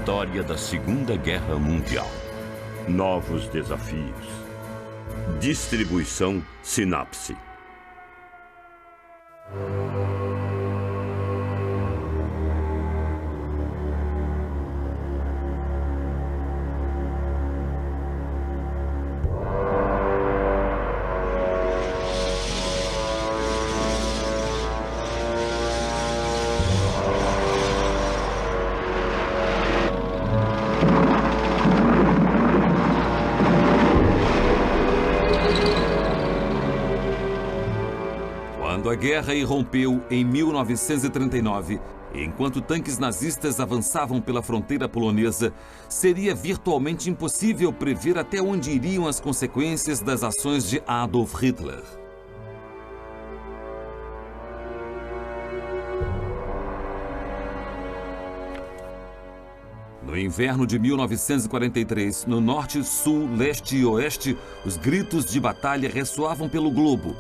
história da Segunda Guerra Mundial. Novos desafios. Distribuição Sinapse. Quando a guerra irrompeu em 1939, enquanto tanques nazistas avançavam pela fronteira polonesa, seria virtualmente impossível prever até onde iriam as consequências das ações de Adolf Hitler. No inverno de 1943, no norte, sul, leste e oeste, os gritos de batalha ressoavam pelo globo.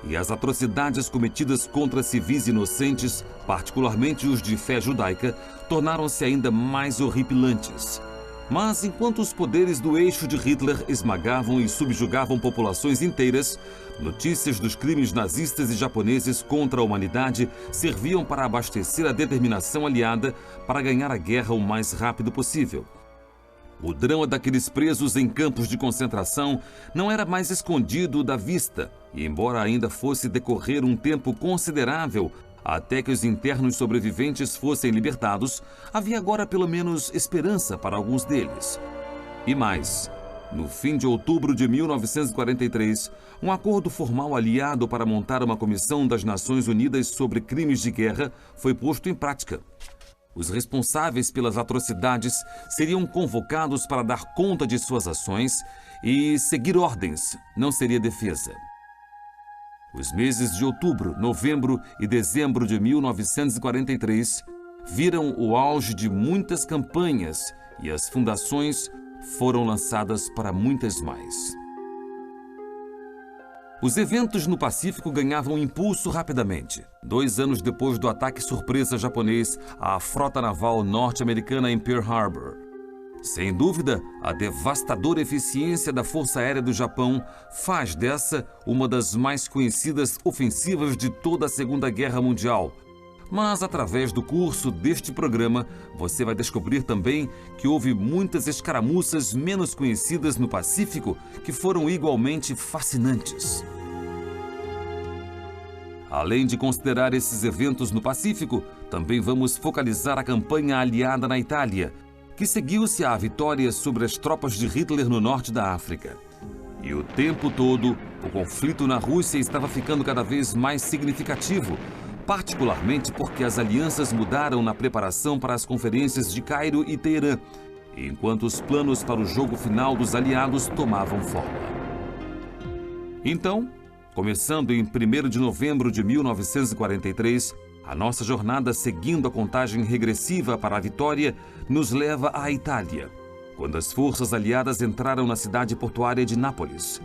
E as atrocidades cometidas contra civis inocentes, particularmente os de fé judaica, tornaram-se ainda mais horripilantes. Mas enquanto os poderes do eixo de Hitler esmagavam e subjugavam populações inteiras, notícias dos crimes nazistas e japoneses contra a humanidade serviam para abastecer a determinação aliada para ganhar a guerra o mais rápido possível. O drama daqueles presos em campos de concentração não era mais escondido da vista, e embora ainda fosse decorrer um tempo considerável até que os internos sobreviventes fossem libertados, havia agora pelo menos esperança para alguns deles. E mais, no fim de outubro de 1943, um acordo formal aliado para montar uma comissão das Nações Unidas sobre crimes de guerra foi posto em prática. Os responsáveis pelas atrocidades seriam convocados para dar conta de suas ações e seguir ordens, não seria defesa. Os meses de outubro, novembro e dezembro de 1943 viram o auge de muitas campanhas e as fundações foram lançadas para muitas mais. Os eventos no Pacífico ganhavam impulso rapidamente. 2 anos depois do ataque surpresa japonês à frota naval norte-americana em Pearl Harbor. Sem dúvida, a devastadora eficiência da Força Aérea do Japão faz dessa uma das mais conhecidas ofensivas de toda a Segunda Guerra Mundial. Mas, através do curso deste programa, você vai descobrir também que houve muitas escaramuças menos conhecidas no Pacífico que foram igualmente fascinantes. Além de considerar esses eventos no Pacífico, também vamos focalizar a campanha aliada na Itália, que seguiu-se à vitória sobre as tropas de Hitler no norte da África. E o tempo todo, o conflito na Rússia estava ficando cada vez mais significativo, particularmente porque as alianças mudaram na preparação para as conferências de Cairo e Teherã, enquanto os planos para o jogo final dos aliados tomavam forma. Então, começando em 1º de novembro de 1943, a nossa jornada seguindo a contagem regressiva para a vitória nos leva à Itália, quando as forças aliadas entraram na cidade portuária de Nápoles.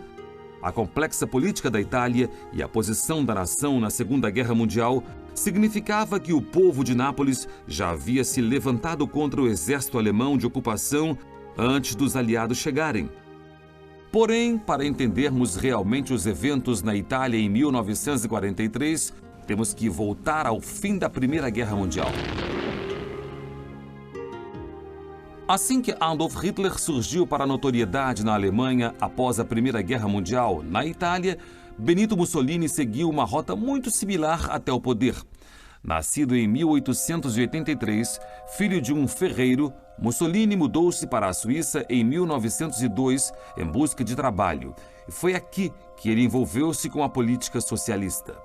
A complexa política da Itália e a posição da nação na Segunda Guerra Mundial significava que o povo de Nápoles já havia se levantado contra o exército alemão de ocupação antes dos aliados chegarem. Porém, para entendermos realmente os eventos na Itália em 1943, temos que voltar ao fim da Primeira Guerra Mundial. Assim que Adolf Hitler surgiu para a notoriedade na Alemanha após a Primeira Guerra Mundial, na Itália, Benito Mussolini seguiu uma rota muito similar até o poder. Nascido em 1883, filho de um ferreiro, Mussolini mudou-se para a Suíça em 1902 em busca de trabalho. E foi aqui que ele envolveu-se com a política socialista.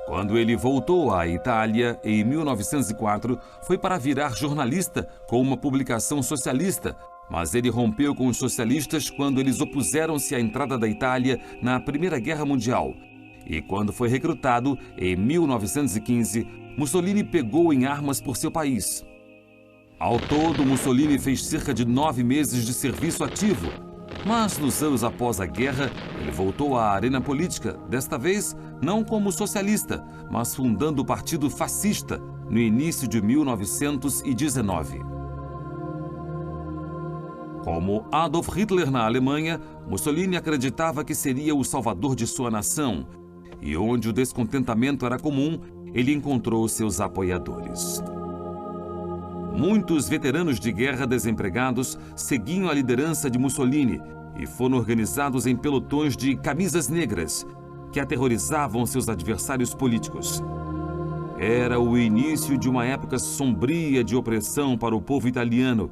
Quando ele voltou à Itália, em 1904, foi para virar jornalista com uma publicação socialista, mas ele rompeu com os socialistas quando eles opuseram-se à entrada da Itália na Primeira Guerra Mundial. E quando foi recrutado, em 1915, Mussolini pegou em armas por seu país. Ao todo, Mussolini fez cerca de 9 meses de serviço ativo, mas nos anos após a guerra, ele voltou à arena política, desta vez não como socialista, mas fundando o Partido Fascista, no início de 1919. Como Adolf Hitler na Alemanha, Mussolini acreditava que seria o salvador de sua nação, e onde o descontentamento era comum, ele encontrou seus apoiadores. Muitos veteranos de guerra desempregados seguiam a liderança de Mussolini e foram organizados em pelotões de camisas negras, que aterrorizavam seus adversários políticos. Era o início de uma época sombria de opressão para o povo italiano,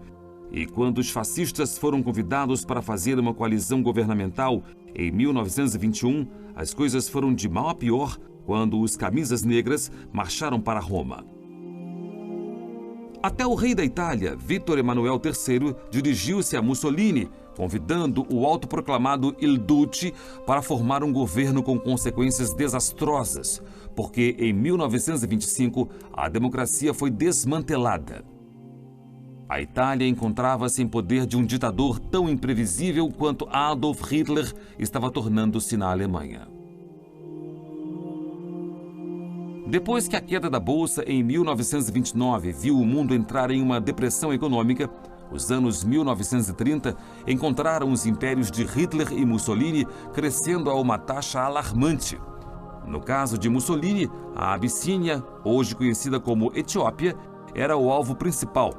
e quando os fascistas foram convidados para fazer uma coalizão governamental, em 1921, as coisas foram de mal a pior quando os camisas negras marcharam para Roma. Até o rei da Itália, Vittor Emanuel III, dirigiu-se a Mussolini, convidando o autoproclamado Il Duce para formar um governo com consequências desastrosas, porque em 1925 a democracia foi desmantelada. A Itália encontrava-se em poder de um ditador tão imprevisível quanto Adolf Hitler estava tornando-se na Alemanha. Depois que a queda da Bolsa em 1929 viu o mundo entrar em uma depressão econômica, os anos 1930 encontraram os impérios de Hitler e Mussolini crescendo a uma taxa alarmante. No caso de Mussolini, a Abissínia, hoje conhecida como Etiópia, era o alvo principal.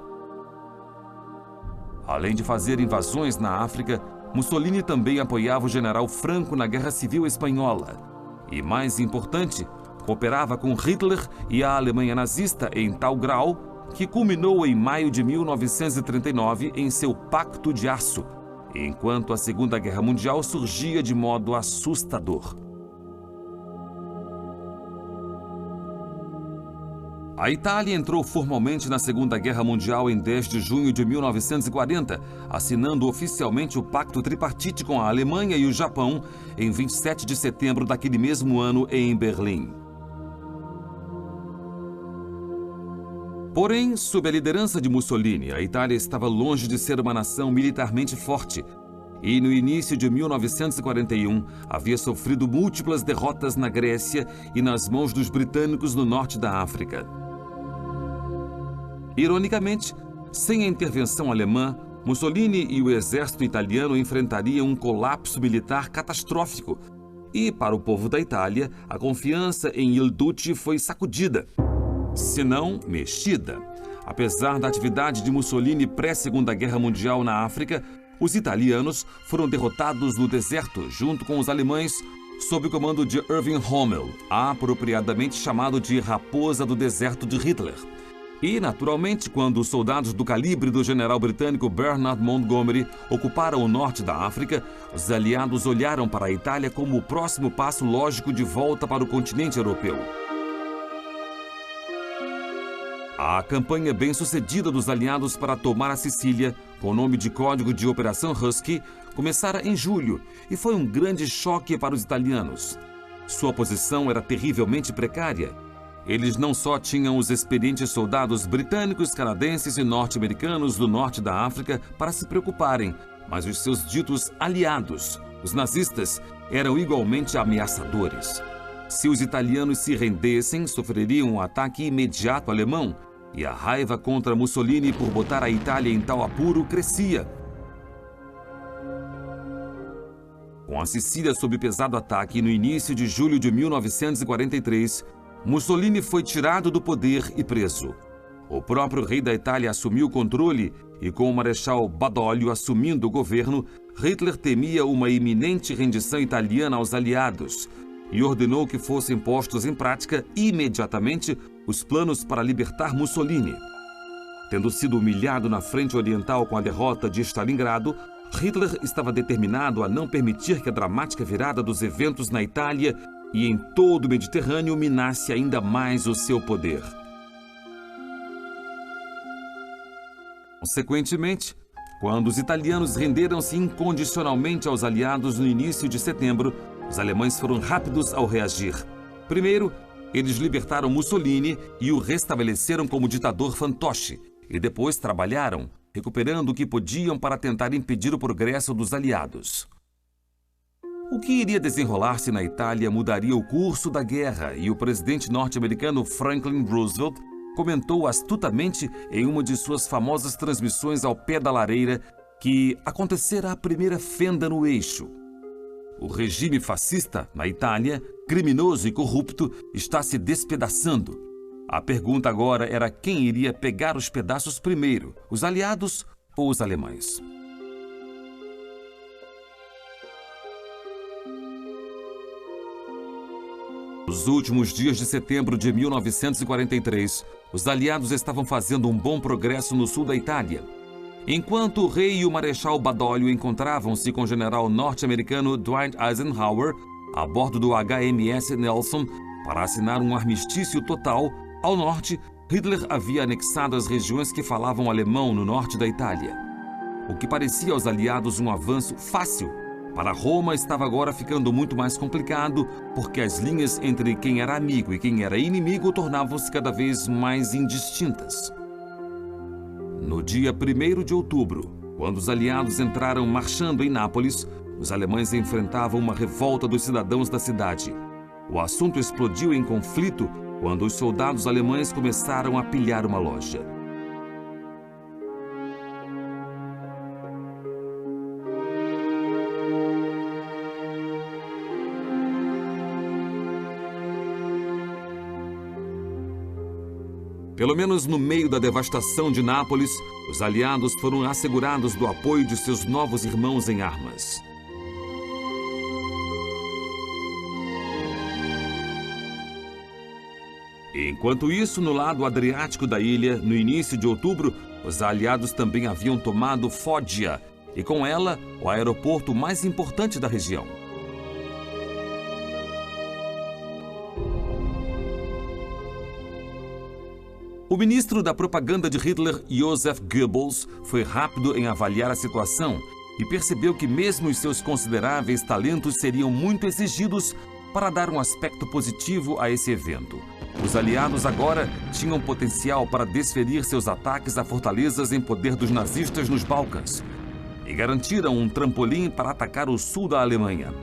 Além de fazer invasões na África, Mussolini também apoiava o general Franco na Guerra Civil Espanhola. E, mais importante, cooperava com Hitler e a Alemanha nazista em tal grau que culminou em maio de 1939 em seu Pacto de Aço, enquanto a Segunda Guerra Mundial surgia de modo assustador. A Itália entrou formalmente na Segunda Guerra Mundial em 10 de junho de 1940, assinando oficialmente o Pacto Tripartite com a Alemanha e o Japão em 27 de setembro daquele mesmo ano em Berlim. Porém, sob a liderança de Mussolini, a Itália estava longe de ser uma nação militarmente forte e, no início de 1941, havia sofrido múltiplas derrotas na Grécia e nas mãos dos britânicos no norte da África. Ironicamente, sem a intervenção alemã, Mussolini e o exército italiano enfrentariam um colapso militar catastrófico e, para o povo da Itália, a confiança em Il Duce foi sacudida, se não mexida. Apesar da atividade de Mussolini pré-Segunda Guerra Mundial na África, os italianos foram derrotados no deserto junto com os alemães sob o comando de Erwin Rommel, apropriadamente chamado de Raposa do Deserto de Hitler. E, naturalmente, quando os soldados do calibre do general britânico Bernard Montgomery ocuparam o norte da África, os aliados olharam para a Itália como o próximo passo lógico de volta para o continente europeu. A campanha bem-sucedida dos aliados para tomar a Sicília, com o nome de código de Operação Husky, começara em julho e foi um grande choque para os italianos. Sua posição era terrivelmente precária. Eles não só tinham os experientes soldados britânicos, canadenses e norte-americanos do norte da África para se preocuparem, mas os seus ditos aliados, os nazistas, eram igualmente ameaçadores. Se os italianos se rendessem, sofreriam um ataque imediato alemão, e a raiva contra Mussolini por botar a Itália em tal apuro crescia. Com a Sicília sob pesado ataque no início de julho de 1943, Mussolini foi tirado do poder e preso. O próprio rei da Itália assumiu o controle e, com o marechal Badoglio assumindo o governo, Hitler temia uma iminente rendição italiana aos aliados e ordenou que fossem postos em prática imediatamente os planos para libertar Mussolini. Tendo sido humilhado na frente oriental com a derrota de Stalingrado, Hitler estava determinado a não permitir que a dramática virada dos eventos na Itália e em todo o Mediterrâneo minasse ainda mais o seu poder. Consequentemente, quando os italianos renderam-se incondicionalmente aos aliados no início de setembro, os alemães foram rápidos ao reagir. Primeiro, eles libertaram Mussolini e o restabeleceram como ditador fantoche, e depois trabalharam, recuperando o que podiam para tentar impedir o progresso dos aliados. O que iria desenrolar-se na Itália mudaria o curso da guerra e o presidente norte-americano Franklin Roosevelt comentou astutamente em uma de suas famosas transmissões ao pé da lareira que acontecera a primeira fenda no eixo. O regime fascista na Itália, criminoso e corrupto, está se despedaçando. A pergunta agora era quem iria pegar os pedaços primeiro, os aliados ou os alemães. Nos últimos dias de setembro de 1943, os aliados estavam fazendo um bom progresso no sul da Itália. Enquanto o rei e o marechal Badoglio encontravam-se com o general norte-americano Dwight Eisenhower a bordo do HMS Nelson para assinar um armistício total, ao norte, Hitler havia anexado as regiões que falavam alemão no norte da Itália. O que parecia aos aliados um avanço fácil, para Roma estava agora ficando muito mais complicado, porque as linhas entre quem era amigo e quem era inimigo tornavam-se cada vez mais indistintas. No dia 1º de outubro, quando os aliados entraram marchando em Nápoles, os alemães enfrentavam uma revolta dos cidadãos da cidade. O assunto explodiu em conflito quando os soldados alemães começaram a pilhar uma loja. Pelo menos no meio da devastação de Nápoles, os aliados foram assegurados do apoio de seus novos irmãos em armas. Enquanto isso, no lado adriático da ilha, no início de outubro, os aliados também haviam tomado Foggia e, com ela, o aeroporto mais importante da região. O ministro da propaganda de Hitler, Joseph Goebbels, foi rápido em avaliar a situação e percebeu que mesmo os seus consideráveis talentos seriam muito exigidos para dar um aspecto positivo a esse evento. Os aliados agora tinham potencial para desferir seus ataques a fortalezas em poder dos nazistas nos Balcãs e garantiram um trampolim para atacar o sul da Alemanha.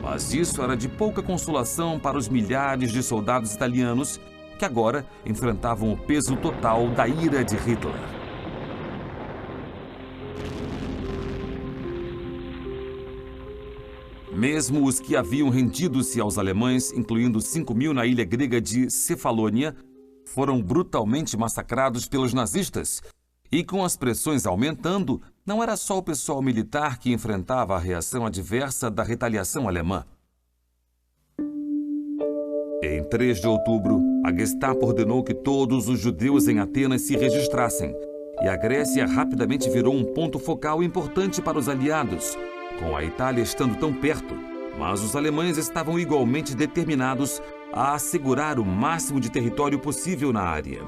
Mas isso era de pouca consolação para os milhares de soldados italianos que agora enfrentavam o peso total da ira de Hitler. Mesmo os que haviam rendido-se aos alemães, incluindo 5.000 na ilha grega de Cefalônia, foram brutalmente massacrados pelos nazistas. E com as pressões aumentando, não era só o pessoal militar que enfrentava a reação adversa da retaliação alemã. Em 3 de outubro, a Gestapo ordenou que todos os judeus em Atenas se registrassem, e a Grécia rapidamente virou um ponto focal importante para os aliados, com a Itália estando tão perto, mas os alemães estavam igualmente determinados a assegurar o máximo de território possível na área.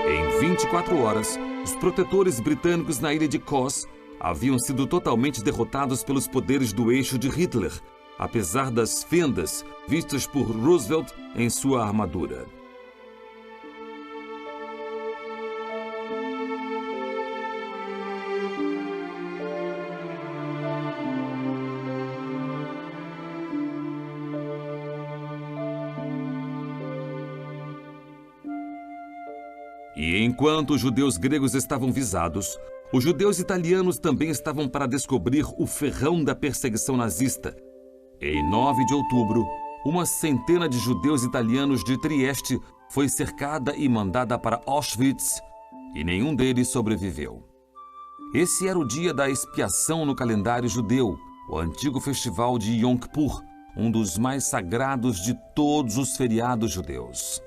Em 24 horas, os protetores britânicos na ilha de Kos haviam sido totalmente derrotados pelos poderes do eixo de Hitler, apesar das fendas vistas por Roosevelt em sua armadura. E enquanto os judeus gregos estavam visados, os judeus italianos também estavam para descobrir o ferrão da perseguição nazista. Em 9 de outubro, uma centena de judeus italianos de Trieste foi cercada e mandada para Auschwitz, e nenhum deles sobreviveu. Esse era o dia da expiação no calendário judeu, o antigo festival de Yom Kippur, um dos mais sagrados de todos os feriados judeus.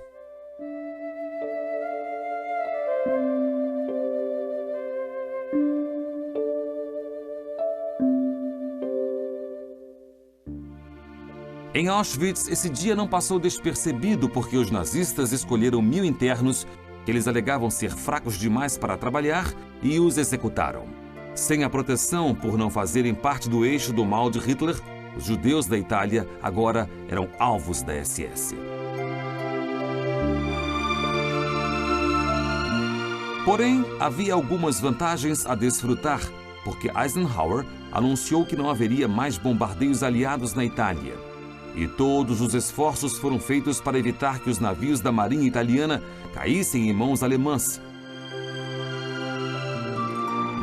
Em Auschwitz, esse dia não passou despercebido porque os nazistas escolheram 1000 internos que eles alegavam ser fracos demais para trabalhar e os executaram. Sem a proteção por não fazerem parte do eixo do mal de Hitler, os judeus da Itália agora eram alvos da SS. Porém, havia algumas vantagens a desfrutar, porque Eisenhower anunciou que não haveria mais bombardeios aliados na Itália. e todos os esforços foram feitos para evitar que os navios da marinha italiana caíssem em mãos alemãs.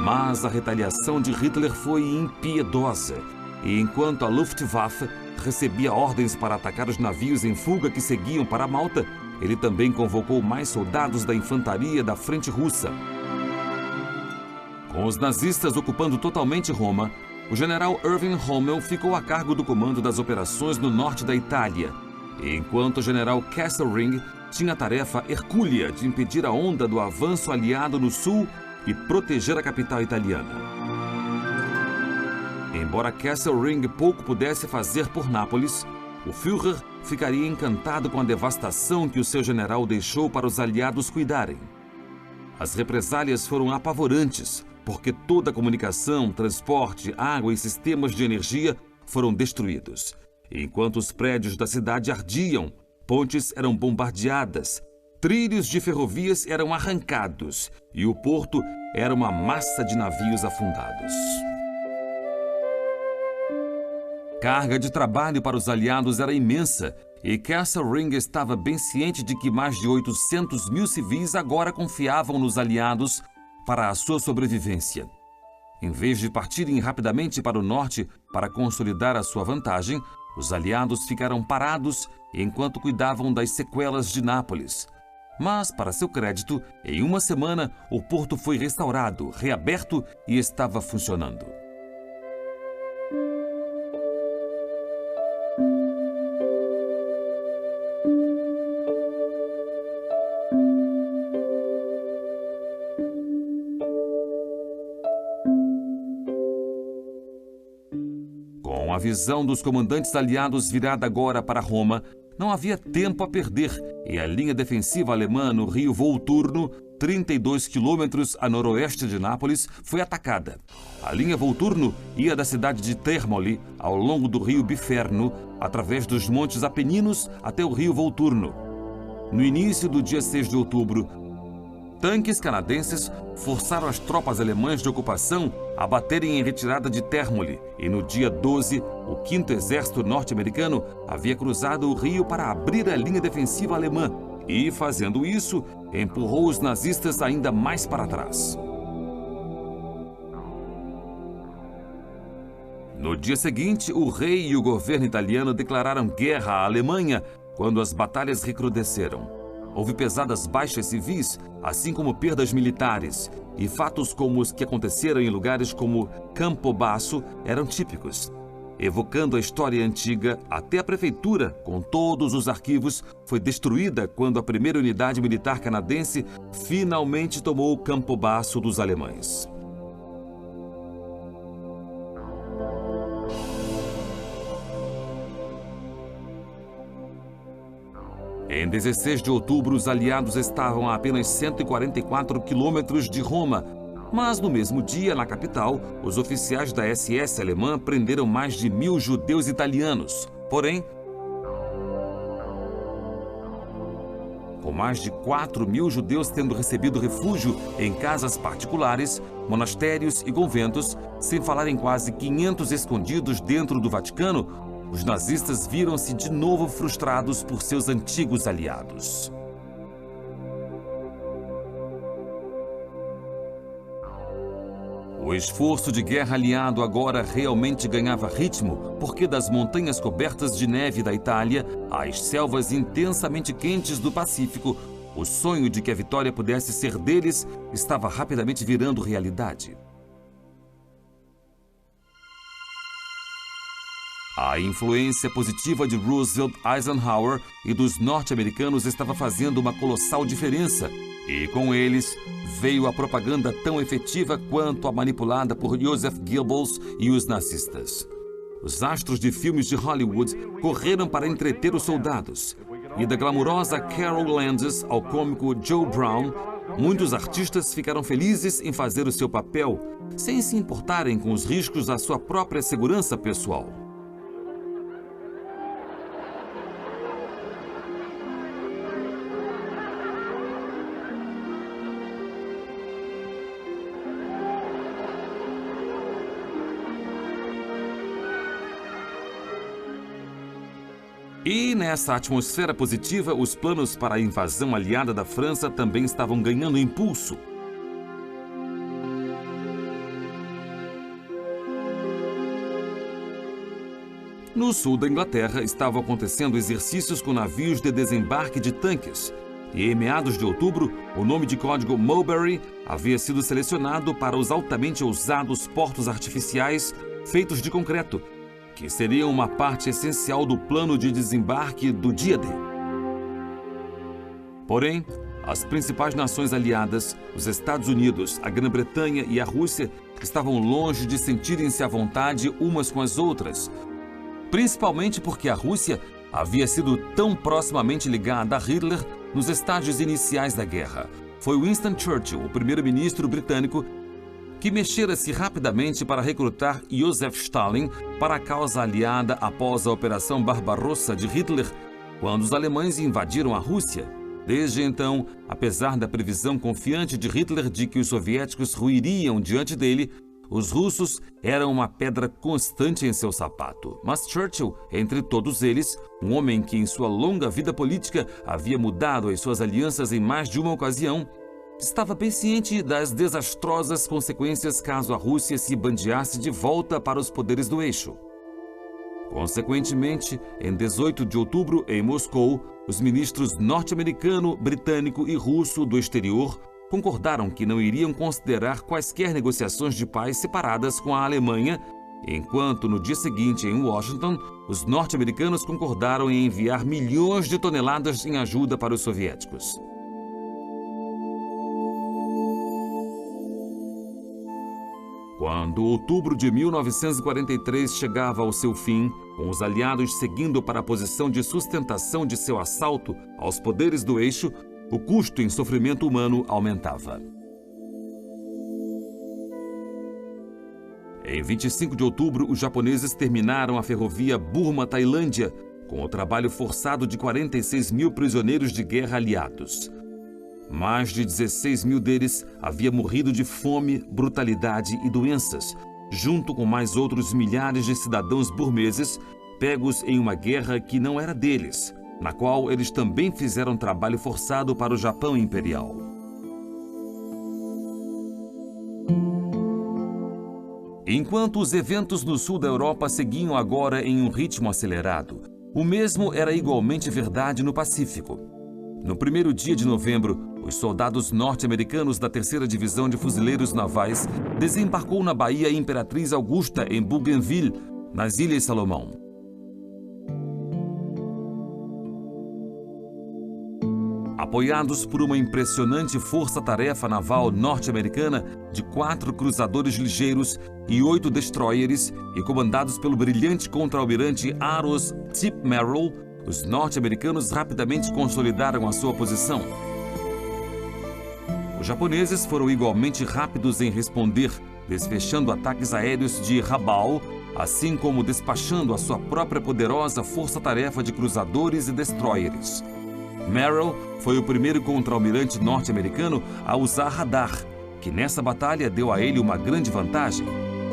Mas a retaliação de Hitler foi impiedosa, e enquanto a Luftwaffe recebia ordens para atacar os navios em fuga que seguiam para Malta, ele também convocou mais soldados da infantaria da frente russa. Com os nazistas ocupando totalmente Roma, o general Erwin Rommel ficou a cargo do comando das operações no norte da Itália, enquanto o general Kesselring tinha a tarefa hercúlea de impedir a onda do avanço aliado no sul e proteger a capital italiana. Embora Kesselring pouco pudesse fazer por Nápoles, o Führer ficaria encantado com a devastação que o seu general deixou para os aliados cuidarem. As represálias foram apavorantes, porque toda a comunicação, transporte, água e sistemas de energia foram destruídos. Enquanto os prédios da cidade ardiam, pontes eram bombardeadas, trilhos de ferrovias eram arrancados e o porto era uma massa de navios afundados. Carga de trabalho para os aliados era imensa e Kesselring estava bem ciente de que mais de 800 mil civis agora confiavam nos aliados para a sua sobrevivência. Em vez de partirem rapidamente para o norte para consolidar a sua vantagem, os aliados ficaram parados enquanto cuidavam das sequelas de Nápoles. Mas, para seu crédito, em uma semana o porto foi restaurado, reaberto e estava funcionando. Com a visão dos comandantes aliados virada agora para Roma, não havia tempo a perder e a linha defensiva alemã no rio Volturno, 32 quilômetros a noroeste de Nápoles, foi atacada. A linha Volturno ia da cidade de Termoli ao longo do rio Biferno, através dos montes Apeninos até o rio Volturno. No início do dia 6 de outubro, tanques canadenses forçaram as tropas alemãs de ocupação a baterem em retirada de Termoli e no dia 12, o 5º Exército Norte-Americano havia cruzado o rio para abrir a linha defensiva alemã e, fazendo isso, empurrou os nazistas ainda mais para trás. No dia seguinte, o rei e o governo italiano declararam guerra à Alemanha quando as batalhas recrudesceram. Houve pesadas baixas civis, assim como perdas militares, e fatos como os que aconteceram em lugares como Campobasso eram típicos. Evocando a história antiga, até a prefeitura, com todos os arquivos, foi destruída quando a primeira unidade militar canadense finalmente tomou Campobasso dos alemães. Em 16 de outubro, os aliados estavam a apenas 144 quilômetros de Roma, mas no mesmo dia, na capital, os oficiais da SS alemã prenderam mais de 1.000 judeus italianos. Porém, com mais de 4.000 judeus tendo recebido refúgio em casas particulares, monastérios e conventos, sem falar em quase 500 escondidos dentro do Vaticano, os nazistas viram-se de novo frustrados por seus antigos aliados. O esforço de guerra aliado agora realmente ganhava ritmo, porque das montanhas cobertas de neve da Itália às selvas intensamente quentes do Pacífico, o sonho de que a vitória pudesse ser deles estava rapidamente virando realidade. A influência positiva de Roosevelt, Eisenhower e dos norte-americanos estava fazendo uma colossal diferença, e com eles veio a propaganda tão efetiva quanto a manipulada por Joseph Goebbels e os nazistas. Os astros de filmes de Hollywood correram para entreter os soldados, e da glamurosa Carol Landis ao cômico Joe Brown, muitos artistas ficaram felizes em fazer o seu papel, sem se importarem com os riscos à sua própria segurança pessoal. E nessa atmosfera positiva, os planos para a invasão aliada da França também estavam ganhando impulso. No sul da Inglaterra, estavam acontecendo exercícios com navios de desembarque de tanques. E em meados de outubro, o nome de código Mulberry havia sido selecionado para os altamente ousados portos artificiais feitos de concreto, que seriam uma parte essencial do plano de desembarque do dia D. Porém, as principais nações aliadas, os Estados Unidos, a Grã-Bretanha e a Rússia, estavam longe de sentirem-se à vontade umas com as outras, principalmente porque a Rússia havia sido tão proximamente ligada a Hitler nos estágios iniciais da guerra. Foi Winston Churchill, o primeiro-ministro britânico, que mexera-se rapidamente para recrutar Joseph Stalin para a causa aliada após a Operação Barbarossa de Hitler, quando os alemães invadiram a Rússia. Desde então, apesar da previsão confiante de Hitler de que os soviéticos ruiriam diante dele, os russos eram uma pedra constante em seu sapato. Mas Churchill, entre todos eles, um homem que em sua longa vida política havia mudado as suas alianças em mais de uma ocasião, estava bem ciente das desastrosas consequências caso a Rússia se bandeasse de volta para os poderes do eixo. Consequentemente, em 18 de outubro, em Moscou, os ministros norte-americano, britânico e russo do exterior concordaram que não iriam considerar quaisquer negociações de paz separadas com a Alemanha, enquanto no dia seguinte, em Washington, os norte-americanos concordaram em enviar milhões de toneladas em ajuda para os soviéticos. Quando outubro de 1943 chegava ao seu fim, com os aliados seguindo para a posição de sustentação de seu assalto aos poderes do eixo, o custo em sofrimento humano aumentava. Em 25 de outubro, os japoneses terminaram a ferrovia Burma-Tailândia, com o trabalho forçado de 46 mil prisioneiros de guerra aliados. Mais de 16 mil deles haviam morrido de fome, brutalidade e doenças, junto com mais outros milhares de cidadãos burmeses pegos em uma guerra que não era deles, na qual eles também fizeram trabalho forçado para o Japão Imperial. Enquanto os eventos no sul da Europa seguiam agora em um ritmo acelerado, o mesmo era igualmente verdade no Pacífico. No primeiro dia de novembro, os soldados norte-americanos da 3ª Divisão de Fuzileiros Navais desembarcou na Baía Imperatriz Augusta, em Bougainville, nas Ilhas Salomão. Apoiados por uma impressionante força-tarefa naval norte-americana de 4 cruzadores ligeiros e 8 destroyers e comandados pelo brilhante contra-almirante Aros Tip Merrill, os norte-americanos rapidamente consolidaram a sua posição. Os japoneses foram igualmente rápidos em responder, desfechando ataques aéreos de Rabaul, assim como despachando a sua própria poderosa força-tarefa de cruzadores e destroyers. Merrill foi o primeiro contra-almirante norte-americano a usar radar, que nessa batalha deu a ele uma grande vantagem.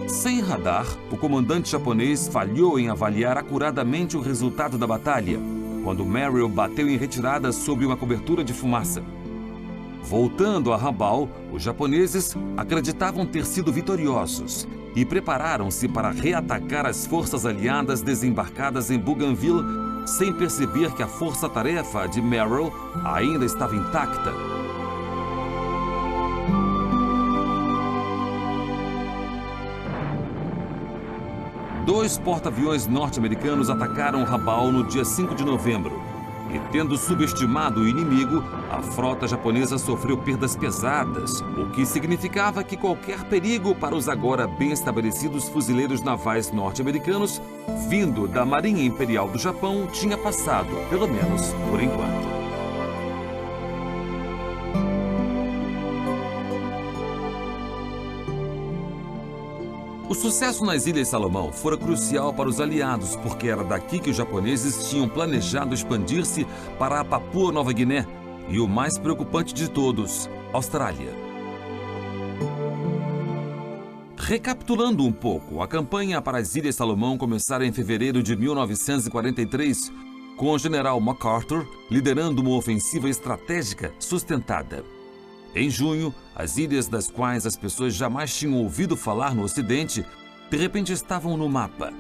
Sem radar, o comandante japonês falhou em avaliar acuradamente o resultado da batalha, quando Merrill bateu em retirada sob uma cobertura de fumaça. Voltando a Rabaul, os japoneses acreditavam ter sido vitoriosos e prepararam-se para reatacar as forças aliadas desembarcadas em Bougainville, sem perceber que a força-tarefa de Merrill ainda estava intacta. Dois porta-aviões norte-americanos atacaram Rabaul no dia 5 de novembro. E, tendo subestimado o inimigo, a frota japonesa sofreu perdas pesadas, o que significava que qualquer perigo para os agora bem estabelecidos fuzileiros navais norte-americanos, vindo da Marinha Imperial do Japão, tinha passado, pelo menos por enquanto. O sucesso nas Ilhas Salomão fora crucial para os aliados, porque era daqui que os japoneses tinham planejado expandir-se para a Papua Nova Guiné e o mais preocupante de todos, Austrália. Recapitulando um pouco, a campanha para as Ilhas Salomão começara em fevereiro de 1943, com o general MacArthur liderando uma ofensiva estratégica sustentada. Em junho, as ilhas das quais as pessoas jamais tinham ouvido falar no Ocidente, de repente estavam no mapa.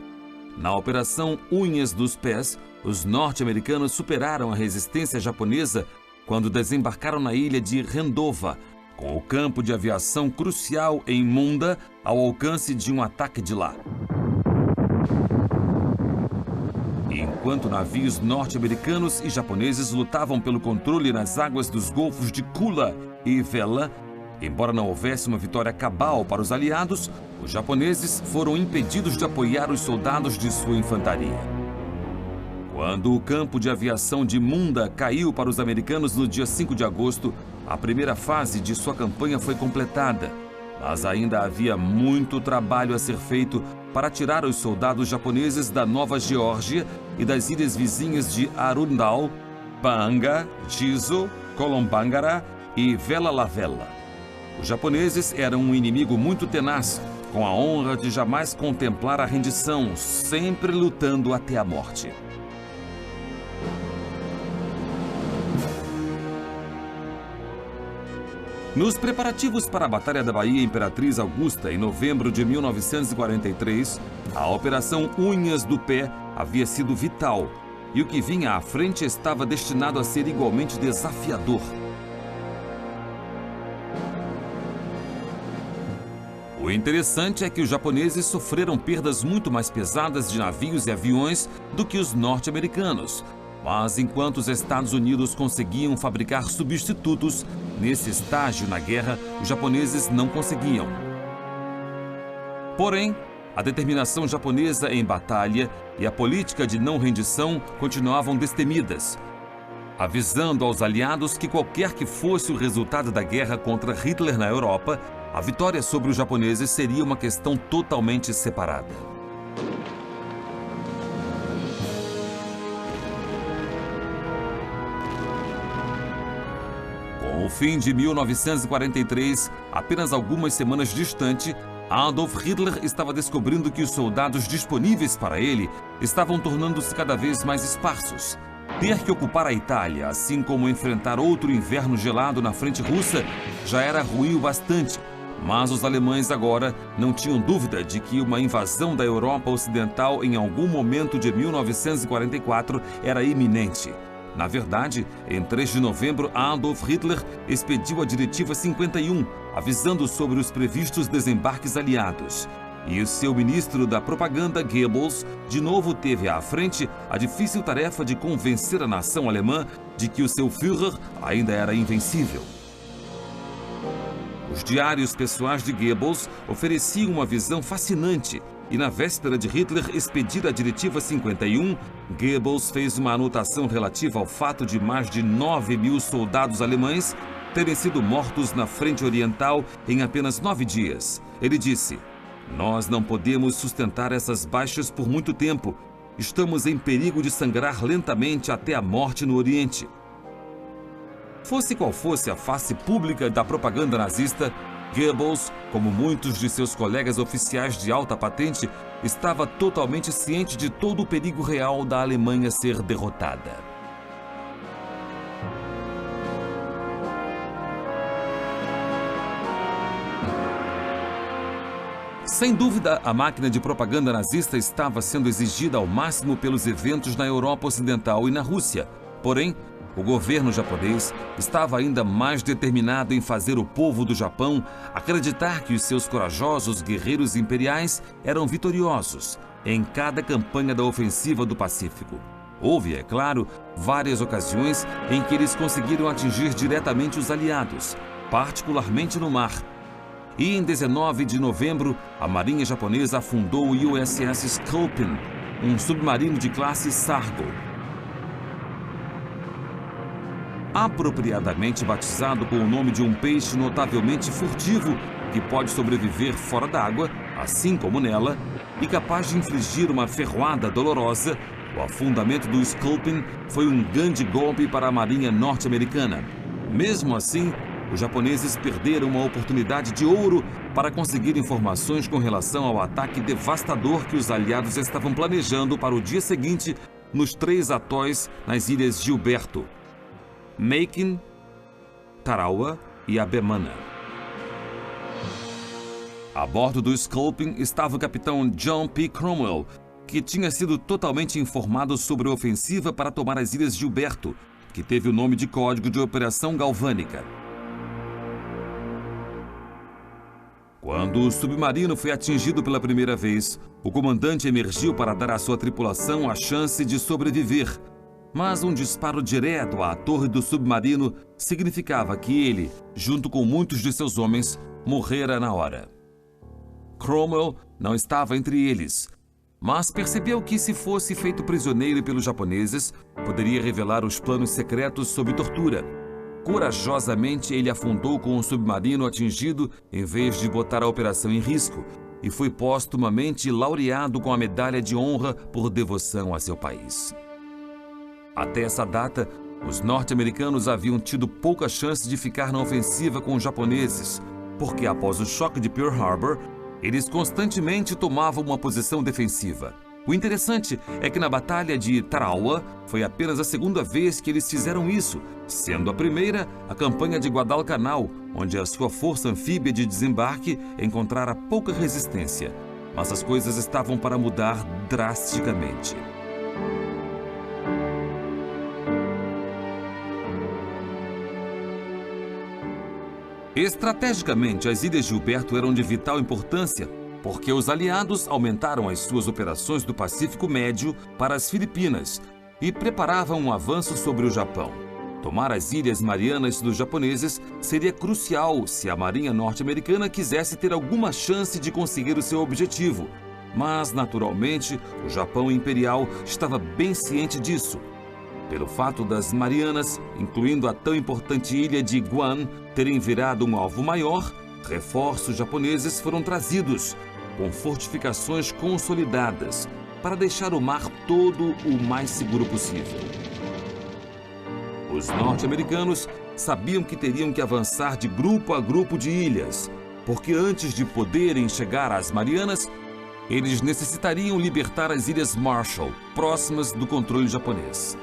Na Operação Unhas dos Pés, os norte-americanos superaram a resistência japonesa quando desembarcaram na ilha de Rendova, com o campo de aviação crucial em Munda ao alcance de um ataque de lá. Enquanto navios norte-americanos e japoneses lutavam pelo controle nas águas dos golfos de Kula e Vela, embora não houvesse uma vitória cabal para os aliados, os japoneses foram impedidos de apoiar os soldados de sua infantaria. Quando o campo de aviação de Munda caiu para os americanos no dia 5 de agosto, a primeira fase de sua campanha foi completada, mas ainda havia muito trabalho a ser feito para tirar os soldados japoneses da Nova Geórgia e das ilhas vizinhas de Arundel, Panga, Jizo, Kolombangara e Vela Lavella. Os japoneses eram um inimigo muito tenaz, com a honra de jamais contemplar a rendição, sempre lutando até a morte. Nos preparativos para a Batalha da Baía Imperatriz Augusta, em novembro de 1943, a Operação Unhas do Pé havia sido vital, e o que vinha à frente estava destinado a ser igualmente desafiador. O interessante é que os japoneses sofreram perdas muito mais pesadas de navios e aviões do que os norte-americanos. Mas enquanto os Estados Unidos conseguiam fabricar substitutos, nesse estágio na guerra, os japoneses não conseguiam. Porém, a determinação japonesa em batalha e a política de não rendição continuavam destemidas, avisando aos aliados que qualquer que fosse o resultado da guerra contra Hitler na Europa, a vitória sobre os japoneses seria uma questão totalmente separada. Com o fim de 1943, apenas algumas semanas distante, Adolf Hitler estava descobrindo que os soldados disponíveis para ele estavam tornando-se cada vez mais esparsos. Ter que ocupar a Itália, assim como enfrentar outro inverno gelado na frente russa, já era ruim o bastante. Mas os alemães agora não tinham dúvida de que uma invasão da Europa Ocidental em algum momento de 1944 era iminente. Na verdade, em 3 de novembro, Adolf Hitler expediu a Diretiva 51, avisando sobre os previstos desembarques aliados. E o seu ministro da propaganda, Goebbels, de novo teve à frente a difícil tarefa de convencer a nação alemã de que o seu Führer ainda era invencível. Os diários pessoais de Goebbels ofereciam uma visão fascinante e na véspera de Hitler expedir a Diretiva 51, Goebbels fez uma anotação relativa ao fato de mais de 9.000 soldados alemães terem sido mortos na frente oriental em apenas 9 dias. Ele disse: "Nós não podemos sustentar essas baixas por muito tempo. Estamos em perigo de sangrar lentamente até a morte no Oriente." Fosse qual fosse a face pública da propaganda nazista, Goebbels, como muitos de seus colegas oficiais de alta patente, estava totalmente ciente de todo o perigo real da Alemanha ser derrotada. Sem dúvida, a máquina de propaganda nazista estava sendo exigida ao máximo pelos eventos na Europa Ocidental e na Rússia. Porém, o governo japonês estava ainda mais determinado em fazer o povo do Japão acreditar que os seus corajosos guerreiros imperiais eram vitoriosos em cada campanha da ofensiva do Pacífico. Houve, é claro, várias ocasiões em que eles conseguiram atingir diretamente os aliados, particularmente no mar. E em 19 de novembro, a Marinha Japonesa afundou o USS Sculpin, um submarino de classe Sargo. Apropriadamente batizado com o nome de um peixe notavelmente furtivo que pode sobreviver fora d'água, assim como nela, e capaz de infligir uma ferroada dolorosa, o afundamento do Sculpin foi um grande golpe para a Marinha norte-americana. Mesmo assim, os japoneses perderam uma oportunidade de ouro para conseguir informações com relação ao ataque devastador que os aliados estavam planejando para o dia seguinte, nos 3 atóis nas ilhas Gilberto, Makin, Tarawa e Abemana. A bordo do Sculpin estava o capitão John P. Cromwell, que tinha sido totalmente informado sobre a ofensiva para tomar as ilhas Gilberto, que teve o nome de código de Operação Galvânica. Quando o submarino foi atingido pela primeira vez, o comandante emergiu para dar à sua tripulação a chance de sobreviver. Mas um disparo direto à torre do submarino significava que ele, junto com muitos de seus homens, morrera na hora. Cromwell não estava entre eles, mas percebeu que, se fosse feito prisioneiro pelos japoneses, poderia revelar os planos secretos sob tortura. Corajosamente, ele afundou com o submarino atingido em vez de botar a operação em risco e foi postumamente laureado com a Medalha de Honra por devoção a seu país. Até essa data, os norte-americanos haviam tido pouca chance de ficar na ofensiva com os japoneses, porque após o choque de Pearl Harbor, eles constantemente tomavam uma posição defensiva. O interessante é que na Batalha de Tarawa foi apenas a segunda vez que eles fizeram isso, sendo a primeira a campanha de Guadalcanal, onde a sua força anfíbia de desembarque encontrara pouca resistência. Mas as coisas estavam para mudar drasticamente. Estrategicamente, as Ilhas Gilberto eram de vital importância, porque os aliados aumentaram as suas operações do Pacífico Médio para as Filipinas e preparavam um avanço sobre o Japão. Tomar as Ilhas Marianas dos japoneses seria crucial se a Marinha norte-americana quisesse ter alguma chance de conseguir o seu objetivo. Mas, naturalmente, o Japão Imperial estava bem ciente disso. Pelo fato das Marianas, incluindo a tão importante ilha de Guam, terem virado um alvo maior, reforços japoneses foram trazidos, com fortificações consolidadas, para deixar o mar todo o mais seguro possível. Os norte-americanos sabiam que teriam que avançar de grupo a grupo de ilhas, porque antes de poderem chegar às Marianas, eles necessitariam libertar as Ilhas Marshall, próximas do controle japonês.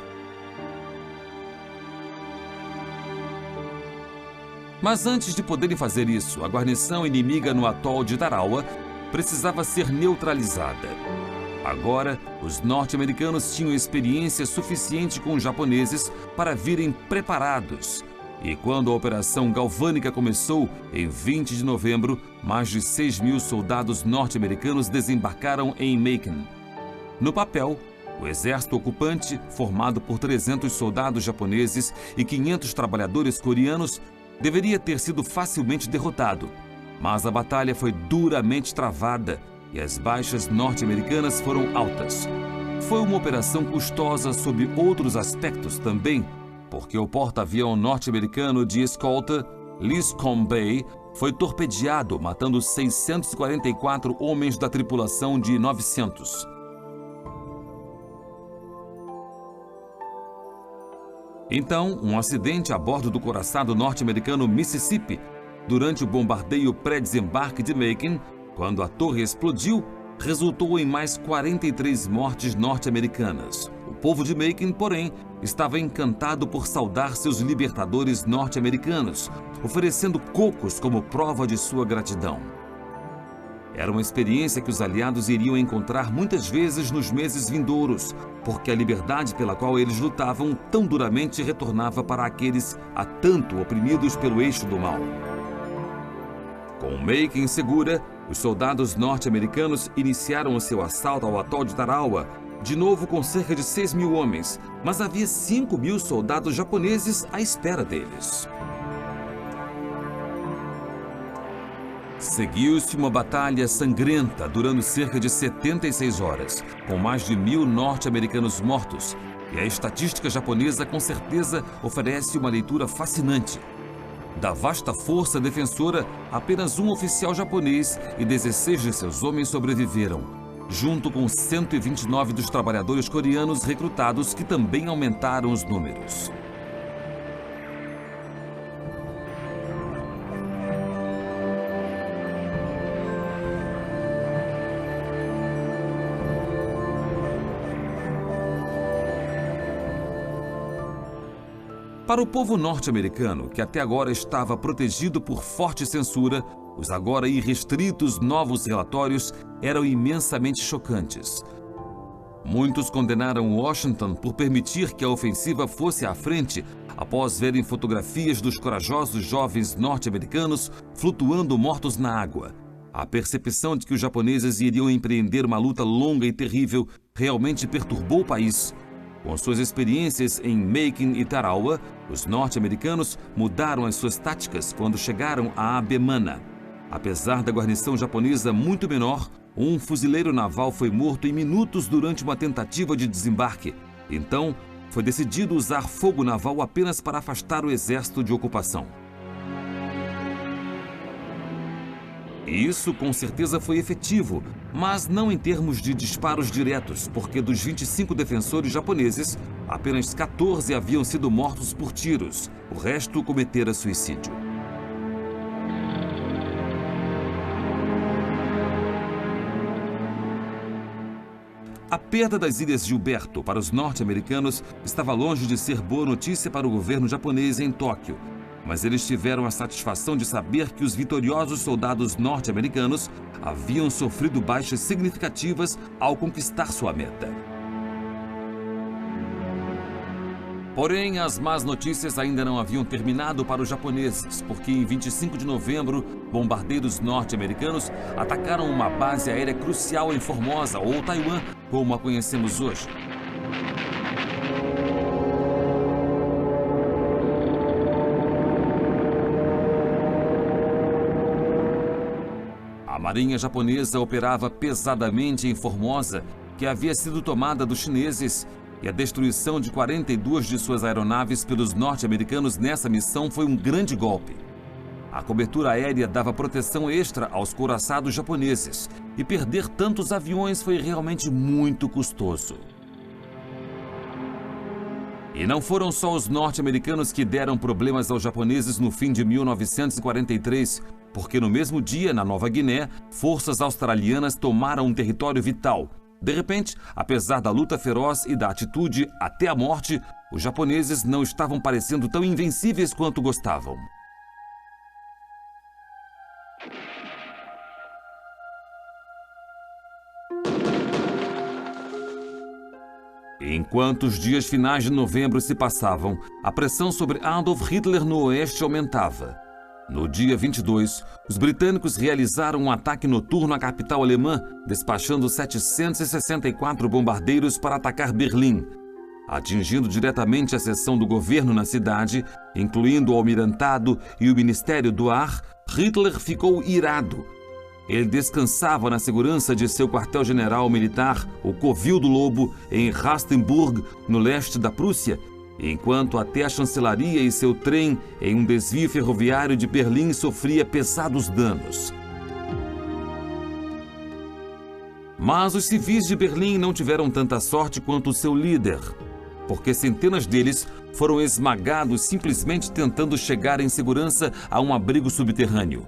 Mas antes de poderem fazer isso, a guarnição inimiga no atol de Tarawa precisava ser neutralizada. Agora, os norte-americanos tinham experiência suficiente com os japoneses para virem preparados. E quando a Operação Galvânica começou, em 20 de novembro, mais de 6.000 soldados norte-americanos desembarcaram em Makin. No papel, o exército ocupante, formado por 300 soldados japoneses e 500 trabalhadores coreanos, deveria ter sido facilmente derrotado, mas a batalha foi duramente travada e as baixas norte-americanas foram altas. Foi uma operação custosa sob outros aspectos também, porque o porta-avião norte-americano de escolta, Liscombe Bay, foi torpedeado, matando 644 homens da tripulação de 900. Então, um acidente a bordo do coraçado norte-americano Mississippi, durante o bombardeio pré-desembarque de Makin, quando a torre explodiu, resultou em mais 43 mortes norte-americanas. O povo de Makin, porém, estava encantado por saudar seus libertadores norte-americanos, oferecendo cocos como prova de sua gratidão. Era uma experiência que os aliados iriam encontrar muitas vezes nos meses vindouros, porque a liberdade pela qual eles lutavam tão duramente retornava para aqueles há tanto oprimidos pelo eixo do mal. Com Makin segura, os soldados norte-americanos iniciaram o seu assalto ao atol de Tarawa, de novo com cerca de 6.000 homens, mas havia 5.000 soldados japoneses à espera deles. Seguiu-se uma batalha sangrenta durando cerca de 76 horas, com mais de 1.000 norte-americanos mortos, e a estatística japonesa com certeza oferece uma leitura fascinante. Da vasta força defensora, apenas um oficial japonês e 16 de seus homens sobreviveram, junto com 129 dos trabalhadores coreanos recrutados que também aumentaram os números. Para o povo norte-americano, que até agora estava protegido por forte censura, os agora irrestritos novos relatórios eram imensamente chocantes. Muitos condenaram Washington por permitir que a ofensiva fosse à frente após verem fotografias dos corajosos jovens norte-americanos flutuando mortos na água. A percepção de que os japoneses iriam empreender uma luta longa e terrível realmente perturbou o país. Com suas experiências em Macon e Tarawa, os norte-americanos mudaram as suas táticas quando chegaram a Abemana. Apesar da guarnição japonesa muito menor, um fuzileiro naval foi morto em minutos durante uma tentativa de desembarque. Então, foi decidido usar fogo naval apenas para afastar o exército de ocupação. Isso com certeza foi efetivo, mas não em termos de disparos diretos, porque dos 25 defensores japoneses, apenas 14 haviam sido mortos por tiros. O resto cometera suicídio. A perda das Ilhas Gilberto para os norte-americanos estava longe de ser boa notícia para o governo japonês em Tóquio. Mas eles tiveram a satisfação de saber que os vitoriosos soldados norte-americanos haviam sofrido baixas significativas ao conquistar sua meta. Porém, as más notícias ainda não haviam terminado para os japoneses, porque em 25 de novembro, bombardeiros norte-americanos atacaram uma base aérea crucial em Formosa, ou Taiwan, como a conhecemos hoje. A marinha japonesa operava pesadamente em Formosa, que havia sido tomada dos chineses, e a destruição de 42 de suas aeronaves pelos norte-americanos nessa missão foi um grande golpe. A cobertura aérea dava proteção extra aos couraçados japoneses, e perder tantos aviões foi realmente muito custoso. E não foram só os norte-americanos que deram problemas aos japoneses no fim de 1943, porque no mesmo dia, na Nova Guiné, forças australianas tomaram um território vital. De repente, apesar da luta feroz e da atitude até a morte, os japoneses não estavam parecendo tão invencíveis quanto gostavam. Enquanto os dias finais de novembro se passavam, a pressão sobre Adolf Hitler no oeste aumentava. No dia 22, os britânicos realizaram um ataque noturno à capital alemã, despachando 764 bombardeiros para atacar Berlim. Atingindo diretamente a seção do governo na cidade, incluindo o almirantado e o Ministério do Ar, Hitler ficou irado. Ele descansava na segurança de seu quartel-general militar, o Covil do Lobo, em Rastenburg, no leste da Prússia, enquanto até a chancelaria e seu trem em um desvio ferroviário de Berlim sofria pesados danos. Mas os civis de Berlim não tiveram tanta sorte quanto seu líder, porque centenas deles foram esmagados simplesmente tentando chegar em segurança a um abrigo subterrâneo.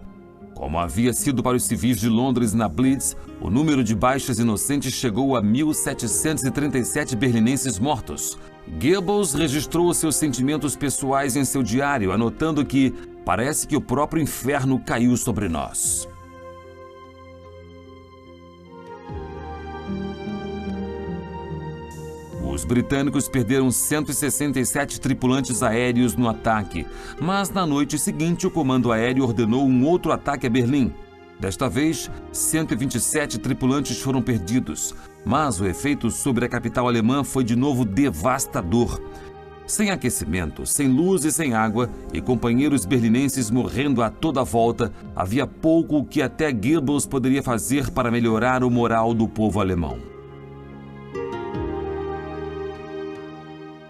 Como havia sido para os civis de Londres na Blitz, o número de baixas inocentes chegou a 1.737 berlinenses mortos. Goebbels registrou seus sentimentos pessoais em seu diário, anotando que parece que o próprio inferno caiu sobre nós. Os britânicos perderam 167 tripulantes aéreos no ataque, mas na noite seguinte o comando aéreo ordenou um outro ataque a Berlim. Desta vez, 127 tripulantes foram perdidos, mas o efeito sobre a capital alemã foi de novo devastador. Sem aquecimento, sem luz e sem água, e companheiros berlinenses morrendo a toda volta, havia pouco que até Goebbels poderia fazer para melhorar o moral do povo alemão.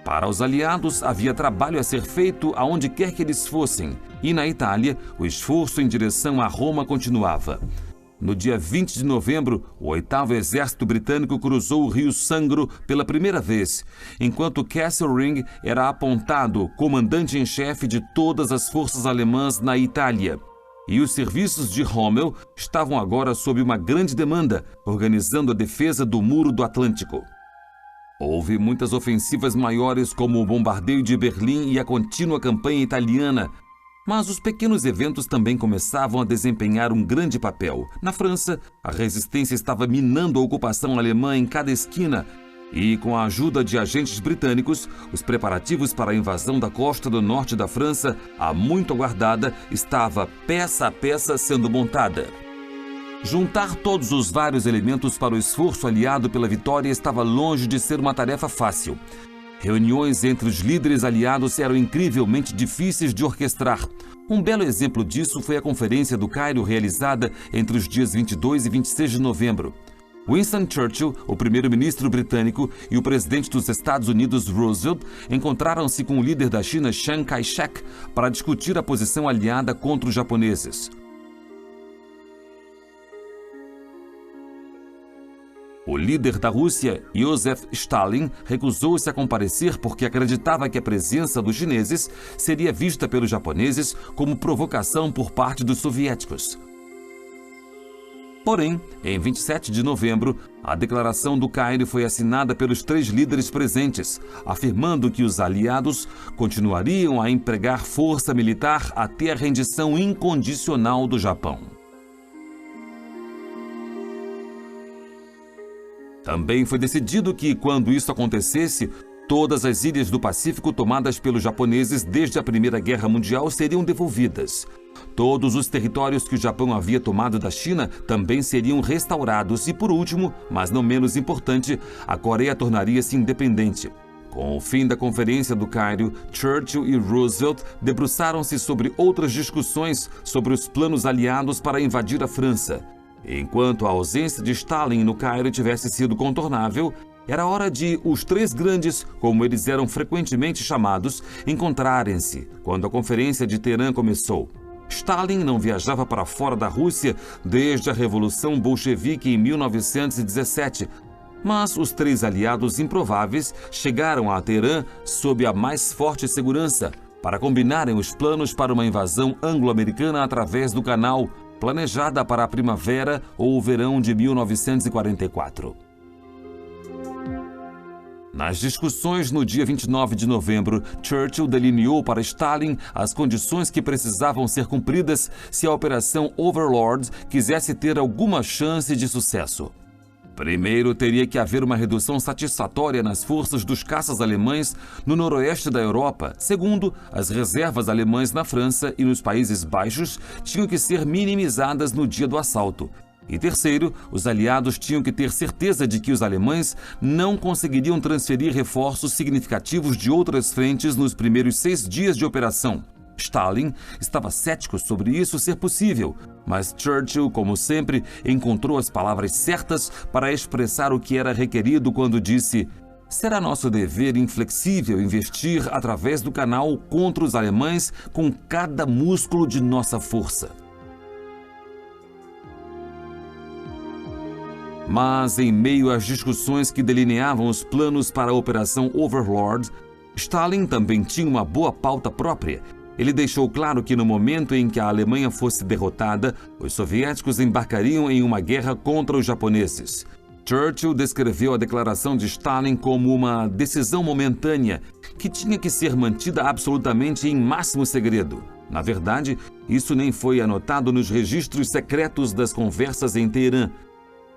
Para os aliados, havia trabalho a ser feito aonde quer que eles fossem, e na Itália, o esforço em direção a Roma continuava. No dia 20 de novembro, o 8º Exército Britânico cruzou o rio Sangro pela primeira vez, enquanto Kesselring era apontado comandante em chefe de todas as forças alemãs na Itália. E os serviços de Rommel estavam agora sob uma grande demanda, organizando a defesa do Muro do Atlântico. Houve muitas ofensivas maiores, como o bombardeio de Berlim e a contínua campanha italiana. Mas os pequenos eventos também começavam a desempenhar um grande papel. Na França, a resistência estava minando a ocupação alemã em cada esquina. E, com a ajuda de agentes britânicos, os preparativos para a invasão da costa do norte da França, a muito aguardada, estava peça a peça sendo montada. Juntar todos os vários elementos para o esforço aliado pela vitória estava longe de ser uma tarefa fácil. Reuniões entre os líderes aliados eram incrivelmente difíceis de orquestrar. Um belo exemplo disso foi a Conferência do Cairo realizada entre os dias 22 e 26 de novembro. Winston Churchill, o primeiro-ministro britânico, e o presidente dos Estados Unidos, Roosevelt, encontraram-se com o líder da China, Chiang Kai-shek, para discutir a posição aliada contra os japoneses. O líder da Rússia, Joseph Stalin, recusou-se a comparecer porque acreditava que a presença dos chineses seria vista pelos japoneses como provocação por parte dos soviéticos. Porém, em 27 de novembro, a Declaração do Cairo foi assinada pelos 3 líderes presentes, afirmando que os aliados continuariam a empregar força militar até a rendição incondicional do Japão. Também foi decidido que, quando isso acontecesse, todas as ilhas do Pacífico tomadas pelos japoneses desde a Primeira Guerra Mundial seriam devolvidas. Todos os territórios que o Japão havia tomado da China também seriam restaurados e, por último, mas não menos importante, a Coreia tornaria-se independente. Com o fim da Conferência do Cairo, Churchill e Roosevelt debruçaram-se sobre outras discussões sobre os planos aliados para invadir a França. Enquanto a ausência de Stalin no Cairo tivesse sido contornável, era hora de os 3 grandes, como eles eram frequentemente chamados, encontrarem-se quando a Conferência de Teherã começou. Stalin não viajava para fora da Rússia desde a Revolução Bolchevique em 1917, mas os 3 aliados improváveis chegaram a Teherã sob a mais forte segurança para combinarem os planos para uma invasão anglo-americana através do canal, planejada para a primavera ou o verão de 1944. Nas discussões no dia 29 de novembro, Churchill delineou para Stalin as condições que precisavam ser cumpridas se a Operação Overlord quisesse ter alguma chance de sucesso. Primeiro, teria que haver uma redução satisfatória nas forças dos caças alemães no noroeste da Europa. Segundo, as reservas alemãs na França e nos Países Baixos tinham que ser minimizadas no dia do assalto. E terceiro, os aliados tinham que ter certeza de que os alemães não conseguiriam transferir reforços significativos de outras frentes nos primeiros 6 dias de operação. Stalin estava cético sobre isso ser possível, mas Churchill, como sempre, encontrou as palavras certas para expressar o que era requerido quando disse: "Será nosso dever inflexível investir através do canal contra os alemães com cada músculo de nossa força." Mas, em meio às discussões que delineavam os planos para a Operação Overlord, Stalin também tinha uma boa pauta própria. Ele deixou claro que no momento em que a Alemanha fosse derrotada, os soviéticos embarcariam em uma guerra contra os japoneses. Churchill descreveu a declaração de Stalin como uma decisão momentânea que tinha que ser mantida absolutamente em máximo segredo. Na verdade, isso nem foi anotado nos registros secretos das conversas em Teherã.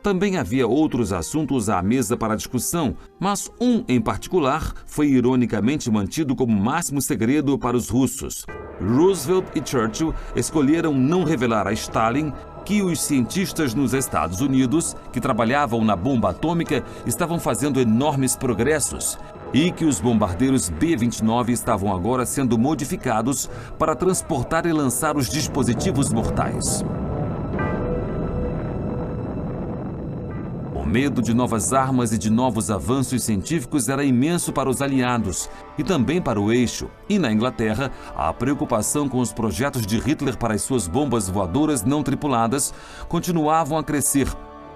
Também havia outros assuntos à mesa para discussão, mas um em particular foi ironicamente mantido como máximo segredo para os russos. Roosevelt e Churchill escolheram não revelar a Stalin que os cientistas nos Estados Unidos, que trabalhavam na bomba atômica, estavam fazendo enormes progressos e que os bombardeiros B-29 estavam agora sendo modificados para transportar e lançar os dispositivos mortais. O medo de novas armas e de novos avanços científicos era imenso para os aliados e também para o eixo. E na Inglaterra, a preocupação com os projetos de Hitler para as suas bombas voadoras não tripuladas continuavam a crescer.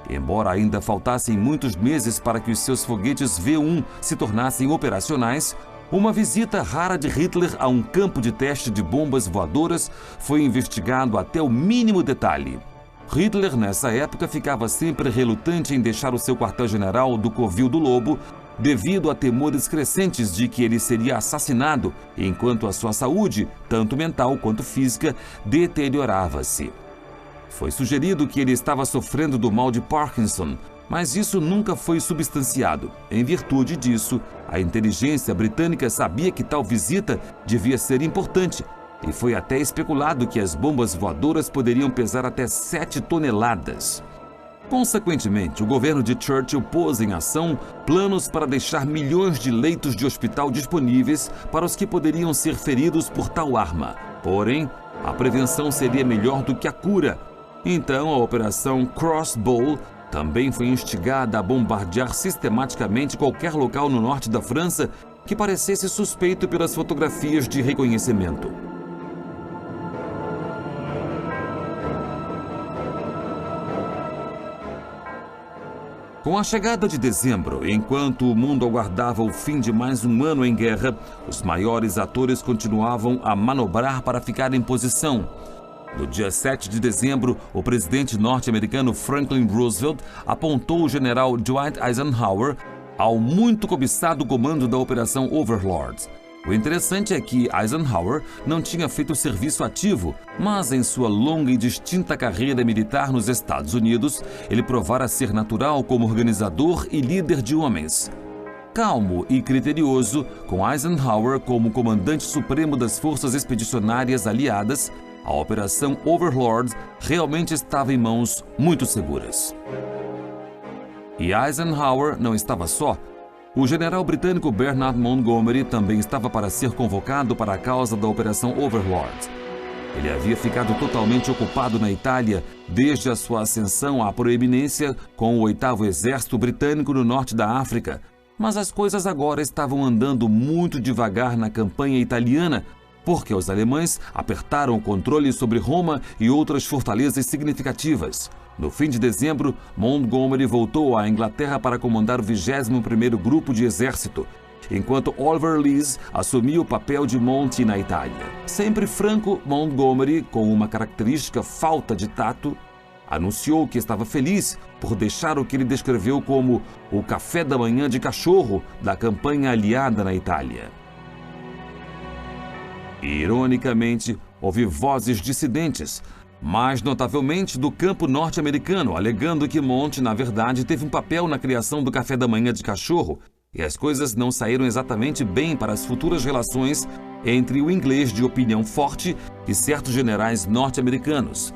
Embora ainda faltassem muitos meses para que os seus foguetes V-1 se tornassem operacionais, uma visita rara de Hitler a um campo de teste de bombas voadoras foi investigado até o mínimo detalhe. Hitler, nessa época, ficava sempre relutante em deixar o seu quartel-general do Covil do Lobo devido a temores crescentes de que ele seria assassinado, enquanto a sua saúde, tanto mental quanto física, deteriorava-se. Foi sugerido que ele estava sofrendo do mal de Parkinson, mas isso nunca foi substanciado. Em virtude disso, a inteligência britânica sabia que tal visita devia ser importante, e foi até especulado que as bombas voadoras poderiam pesar até 7 toneladas. Consequentemente, o governo de Churchill pôs em ação planos para deixar milhões de leitos de hospital disponíveis para os que poderiam ser feridos por tal arma. Porém, a prevenção seria melhor do que a cura. Então, a Operação Crossbow também foi instigada a bombardear sistematicamente qualquer local no norte da França que parecesse suspeito pelas fotografias de reconhecimento. Com a chegada de dezembro, enquanto o mundo aguardava o fim de mais um ano em guerra, os maiores atores continuavam a manobrar para ficar em posição. No dia 7 de dezembro, o presidente norte-americano Franklin Roosevelt apontou o general Dwight Eisenhower ao muito cobiçado comando da Operação Overlord. O interessante é que Eisenhower não tinha feito serviço ativo, mas em sua longa e distinta carreira militar nos Estados Unidos, ele provara ser natural como organizador e líder de homens. Calmo e criterioso, com Eisenhower como comandante supremo das forças expedicionárias aliadas, a Operação Overlord realmente estava em mãos muito seguras. E Eisenhower não estava só. O general britânico Bernard Montgomery também estava para ser convocado para a causa da Operação Overlord. Ele havia ficado totalmente ocupado na Itália desde a sua ascensão à proeminência com o 8º Exército Britânico no norte da África, mas as coisas agora estavam andando muito devagar na campanha italiana, porque os alemães apertaram o controle sobre Roma e outras fortalezas significativas. No fim de dezembro, Montgomery voltou à Inglaterra para comandar o 21º Grupo de Exército, enquanto Oliver Lees assumia o papel de Monty na Itália. Sempre franco, Montgomery, com uma característica falta de tato, anunciou que estava feliz por deixar o que ele descreveu como o café da manhã de cachorro da campanha aliada na Itália. Ironicamente, houve vozes dissidentes, mais notavelmente do campo norte-americano, alegando que Monty, na verdade, teve um papel na criação do café da manhã de cachorro, e as coisas não saíram exatamente bem para as futuras relações entre o inglês de opinião forte e certos generais norte-americanos.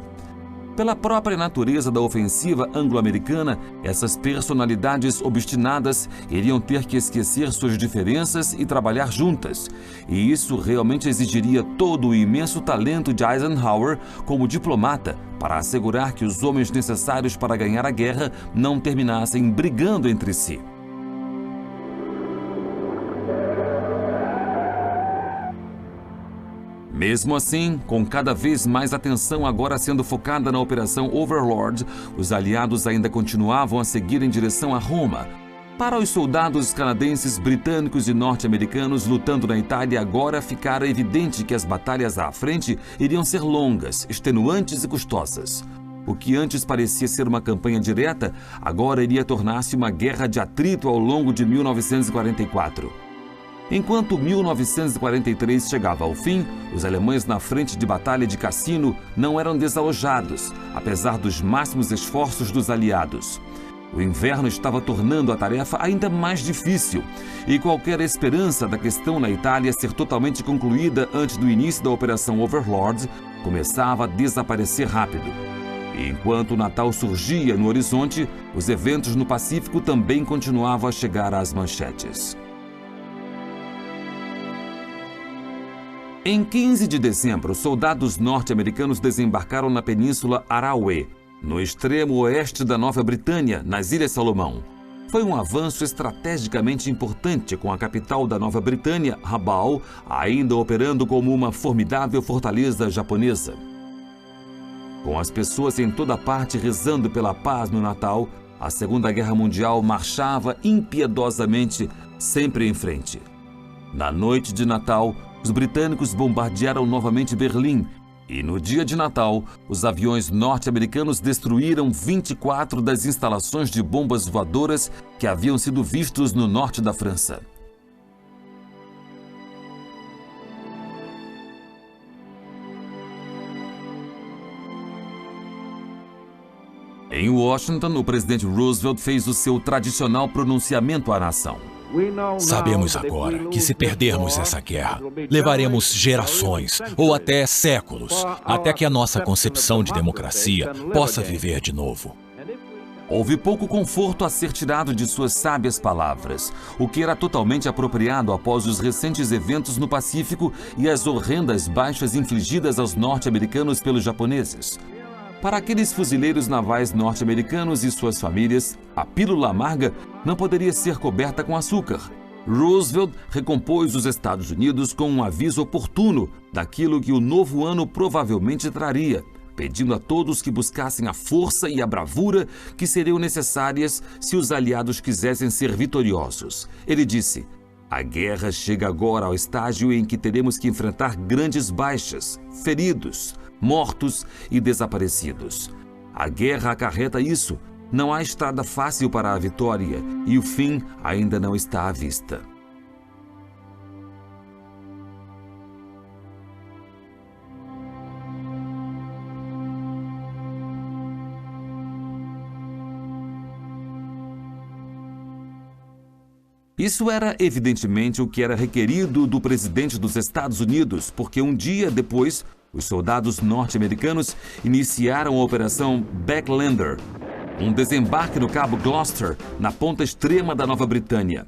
Pela própria natureza da ofensiva anglo-americana, essas personalidades obstinadas iriam ter que esquecer suas diferenças e trabalhar juntas. E isso realmente exigiria todo o imenso talento de Eisenhower como diplomata para assegurar que os homens necessários para ganhar a guerra não terminassem brigando entre si. Mesmo assim, com cada vez mais atenção agora sendo focada na Operação Overlord, os aliados ainda continuavam a seguir em direção a Roma. Para os soldados canadenses, britânicos e norte-americanos lutando na Itália, agora ficara evidente que as batalhas à frente iriam ser longas, extenuantes e custosas. O que antes parecia ser uma campanha direta, agora iria tornar-se uma guerra de atrito ao longo de 1944. Enquanto 1943 chegava ao fim, os alemães na frente de batalha de Cassino não eram desalojados, apesar dos máximos esforços dos aliados. O inverno estava tornando a tarefa ainda mais difícil, e qualquer esperança da questão na Itália ser totalmente concluída antes do início da Operação Overlord começava a desaparecer rápido. E enquanto o Natal surgia no horizonte, os eventos no Pacífico também continuavam a chegar às manchetes. Em 15 de dezembro, soldados norte-americanos desembarcaram na Península Araue, no extremo oeste da Nova Britânia, nas Ilhas Salomão. Foi um avanço estrategicamente importante, com a capital da Nova Britânia, Rabaul, ainda operando como uma formidável fortaleza japonesa. Com as pessoas em toda parte rezando pela paz no Natal, a Segunda Guerra Mundial marchava impiedosamente sempre em frente. Na noite de Natal, os britânicos bombardearam novamente Berlim, E no dia de Natal, os aviões norte-americanos destruíram 24 das instalações de bombas voadoras que haviam sido vistos no norte da França. Em Washington, o presidente Roosevelt fez o seu tradicional pronunciamento à nação. Sabemos agora que se perdermos essa guerra, levaremos gerações ou até séculos até que a nossa concepção de democracia possa viver de novo. Houve pouco conforto a ser tirado de suas sábias palavras, o que era totalmente apropriado após os recentes eventos no Pacífico e as horrendas baixas infligidas aos norte-americanos pelos japoneses. Para aqueles fuzileiros navais norte-americanos e suas famílias, a pílula amarga não poderia ser coberta com açúcar. Roosevelt recompôs os Estados Unidos com um aviso oportuno daquilo que o novo ano provavelmente traria, pedindo a todos que buscassem a força e a bravura que seriam necessárias se os aliados quisessem ser vitoriosos. Ele disse: "A guerra chega agora ao estágio em que teremos que enfrentar grandes baixas, feridos, mortos e desaparecidos. A guerra acarreta isso. Não há estrada fácil para a vitória e o fim ainda não está à vista." Isso era evidentemente o que era requerido do presidente dos Estados Unidos, porque um dia depois, os soldados norte-americanos iniciaram a Operação Backlander, um desembarque no Cabo Gloucester, na ponta extrema da Nova Britânia.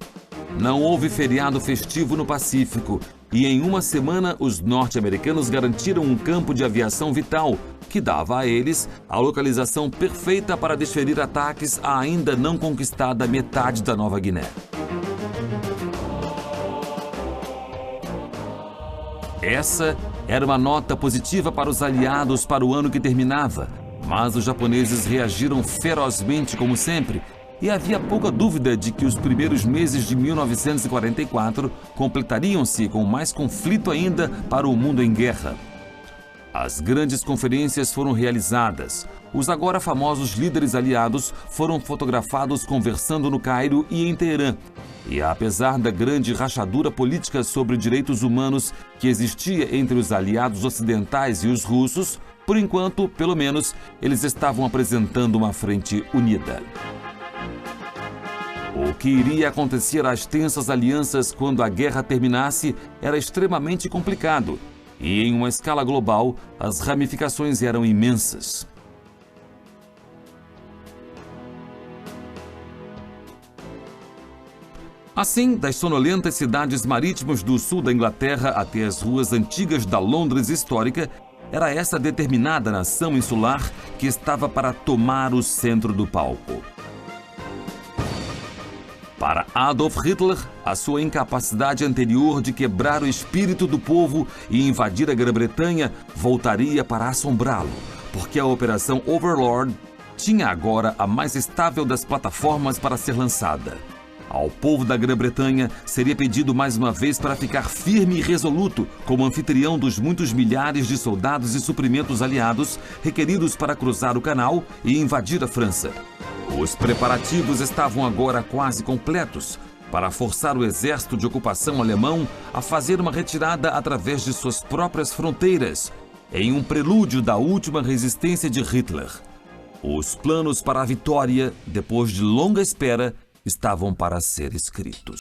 Não houve feriado festivo no Pacífico e em uma semana os norte-americanos garantiram um campo de aviação vital que dava a eles a localização perfeita para desferir ataques à ainda não conquistada metade da Nova Guiné. Essa era uma nota positiva para os aliados para o ano que terminava, mas os japoneses reagiram ferozmente como sempre, e havia pouca dúvida de que os primeiros meses de 1944 completariam-se com mais conflito ainda para o mundo em guerra. As grandes conferências foram realizadas. Os agora famosos líderes aliados foram fotografados conversando no Cairo e em Teherã. E apesar da grande rachadura política sobre direitos humanos que existia entre os aliados ocidentais e os russos, por enquanto, pelo menos, eles estavam apresentando uma frente unida. O que iria acontecer às tensas alianças quando a guerra terminasse era extremamente complicado. E em uma escala global, as ramificações eram imensas. Assim, das sonolentas cidades marítimas do sul da Inglaterra até as ruas antigas da Londres histórica, era essa determinada nação insular que estava para tomar o centro do palco. Para Adolf Hitler, a sua incapacidade anterior de quebrar o espírito do povo e invadir a Grã-Bretanha voltaria para assombrá-lo, porque a Operação Overlord tinha agora a mais estável das plataformas para ser lançada. Ao povo da Grã-Bretanha seria pedido mais uma vez para ficar firme e resoluto como anfitrião dos muitos milhares de soldados e suprimentos aliados requeridos para cruzar o canal e invadir a França. Os preparativos estavam agora quase completos para forçar o exército de ocupação alemão a fazer uma retirada através de suas próprias fronteiras, em um prelúdio da última resistência de Hitler. Os planos para a vitória, depois de longa espera, estavam para ser escritos.